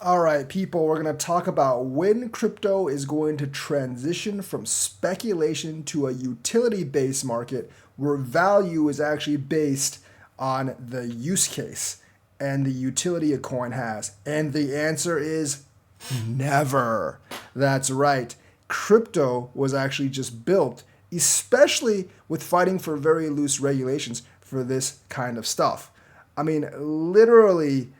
All right, people, we're going to talk about when crypto is going to transition from speculation to a utility based market where value is actually based on the use case and the utility a coin has. And the answer is never. That's right. Crypto was actually just built, especially with fighting for very loose regulations for this kind of stuff. I mean, literally,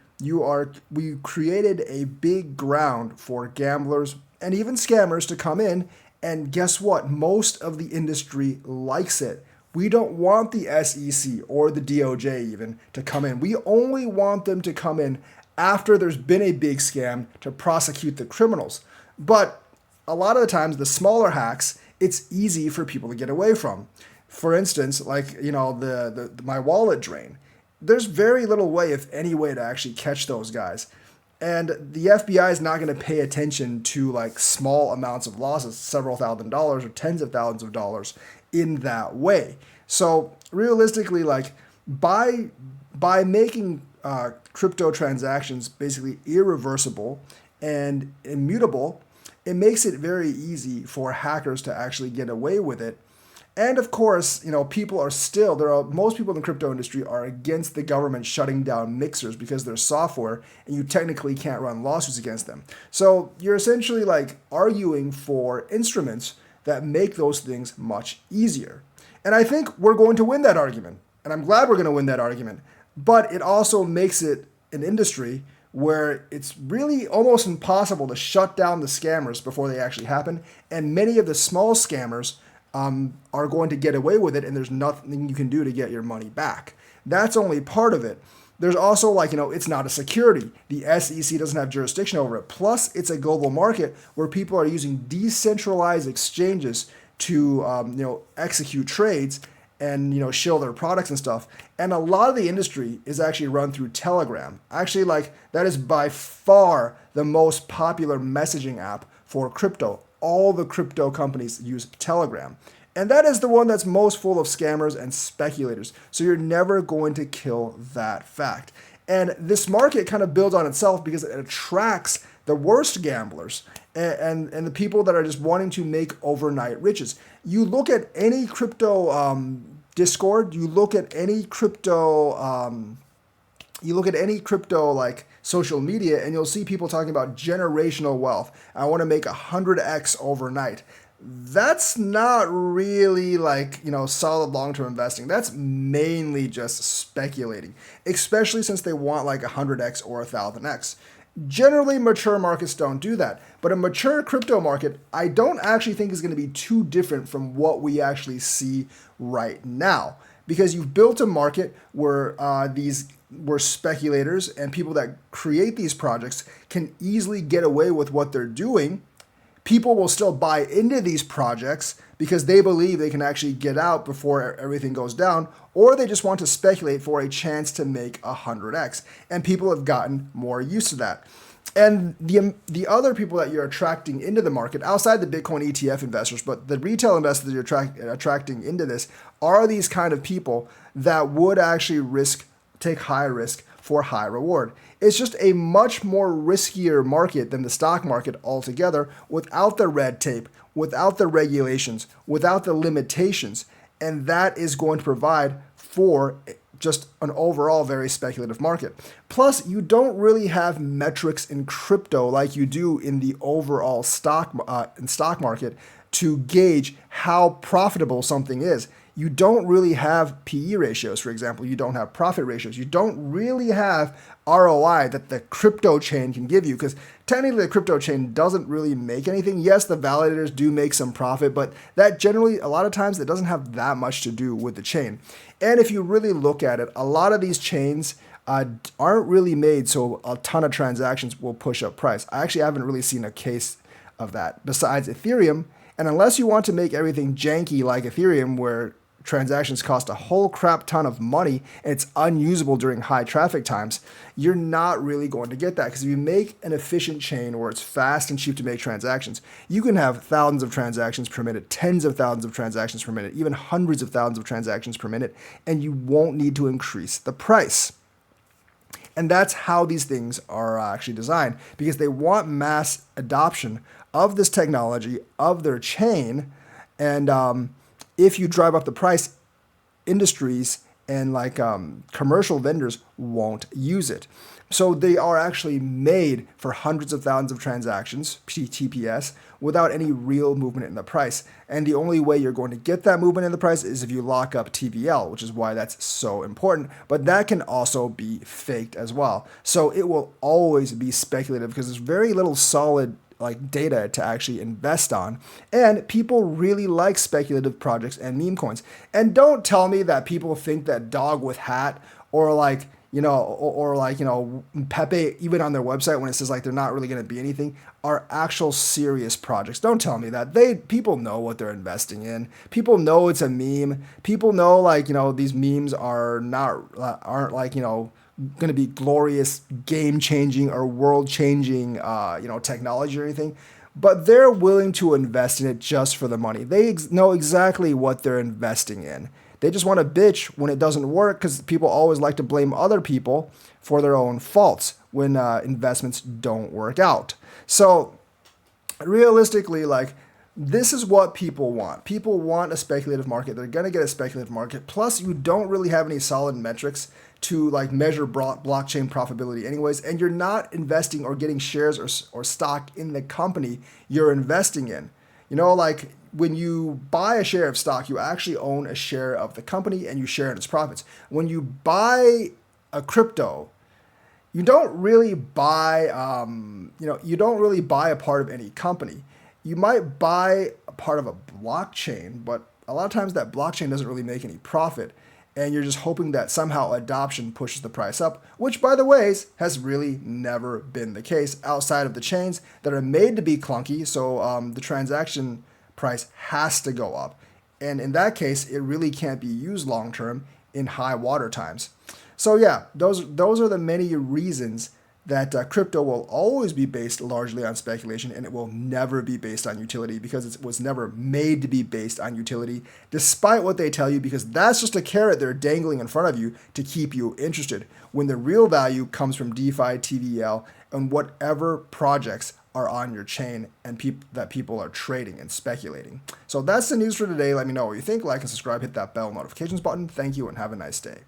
we created a big ground for gamblers and even scammers to come in, and guess what? Most of the industry likes it. We don't want the SEC or the DOJ even to come in. We only want them to come in after there's been a big scam to prosecute the criminals. But a lot of the times, the smaller hacks, it's easy for people to get away from. For instance, like the my wallet drain. There's very little way, if any way, to actually catch those guys. And the FBI is not going to pay attention to like small amounts of losses, several $1,000s or tens of thousands of dollars in that way. So realistically, like by by making crypto transactions basically irreversible and immutable, it makes it very easy for hackers to actually get away with it. And of course, people are still most people in the crypto industry are against the government shutting down mixers because they're software and you technically can't run lawsuits against them. So you're essentially like arguing for instruments that make those things much easier. And I think we're going to win that argument. And I'm glad we're going to win that argument. But it also makes it an industry where it's really almost impossible to shut down the scammers before they actually happen. And many of the small scammers are going to get away with it, and there's nothing you can do to get your money back. That's only part of it. There's also it's not a security. The SEC doesn't have jurisdiction over it. Plus, it's a global market where people are using decentralized exchanges to execute trades and shill their products and stuff. And a lot of the industry is actually run through Telegram. Actually, that is by far the most popular messaging app for crypto. All the crypto companies use Telegram. And that is the one that's most full of scammers and speculators. So you're never going to kill that fact. And this market kind of builds on itself because it attracts the worst gamblers and the people that are just wanting to make overnight riches. You look at any crypto Discord, you look at any crypto like social media and you'll see people talking about generational wealth. I want to make 100x overnight. That's not really solid long-term investing. That's mainly just speculating, especially since they want like 100x or 1000x. Generally, mature markets don't do that. But a mature crypto market, I don't actually think is going to be too different from what we actually see right now. Because you've built a market where where speculators and people that create these projects can easily get away with what they're doing. People will still buy into these projects because they believe they can actually get out before everything goes down, or they just want to speculate for a chance to make 100x. And people have gotten more used to that. And the other people that you're attracting into the market, outside the Bitcoin ETF investors, but the retail investors you're attracting into this, are these kind of people that would actually take high risk for high reward. It's just a much more riskier market than the stock market altogether, without the red tape, without the regulations, without the limitations. And that is going to provide for just an overall very speculative market. Plus, you don't really have metrics in crypto like you do in the overall stock market to gauge how profitable something is. You don't really have PE ratios, for example. You don't have profit ratios. You don't really have ROI that the crypto chain can give you, because technically the crypto chain doesn't really make anything. Yes, the validators do make some profit, but that generally, a lot of times, it doesn't have that much to do with the chain. And if you really look at it, a lot of these chains aren't really made so a ton of transactions will push up price. I actually haven't really seen a case of that besides Ethereum. And unless you want to make everything janky like Ethereum, where transactions cost a whole crap ton of money and it's unusable during high traffic times, you're not really going to get that. Because if you make an efficient chain where it's fast and cheap to make transactions, you can have thousands of transactions per minute, tens of thousands of transactions per minute, even hundreds of thousands of transactions per minute, and you won't need to increase the price. And that's how these things are actually designed, because they want mass adoption of this technology, of their chain. And if you drive up the price, industries and commercial vendors won't use it. So they are actually made for hundreds of thousands of transactions, TPS, without any real movement in the price. And the only way you're going to get that movement in the price is if you lock up TVL, which is why that's so important. But that can also be faked as well. So it will always be speculative because there's very little solid data to actually invest on. And people really like speculative projects and meme coins. And don't tell me that people think that Dog with Hat or Pepe, even on their website when it says they're not really going to be anything, are actual serious projects. Don't tell me that. People know what they're investing in. People know it's a meme. People know these memes aren't going to be glorious, game-changing or world-changing, technology or anything. But they're willing to invest in it just for the money. They know exactly what they're investing in. They just want to bitch when it doesn't work because people always like to blame other people for their own faults when investments don't work out. So realistically, this is what people want. People want a speculative market. They're going to get a speculative market. Plus, you don't really have any solid metrics to measure blockchain profitability anyways, and you're not investing or getting shares or stock in the company you're investing in. When you buy a share of stock, you actually own a share of the company and you share in its profits. When you buy a crypto, you don't really buy, you don't really buy a part of any company. You might buy a part of a blockchain, but a lot of times that blockchain doesn't really make any profit. And you're just hoping that somehow adoption pushes the price up, which, by the way, has really never been the case outside of the chains that are made to be clunky. So the transaction price has to go up. And in that case, it really can't be used long term in high water times. So yeah, those are the many reasons that crypto will always be based largely on speculation, and it will never be based on utility because it was never made to be based on utility, despite what they tell you, because that's just a carrot they're dangling in front of you to keep you interested, when the real value comes from DeFi, TVL, and whatever projects are on your chain and that people are trading and speculating. So that's the news for today. Let me know what you think. Like and subscribe, hit that bell notifications button. Thank you and have a nice day.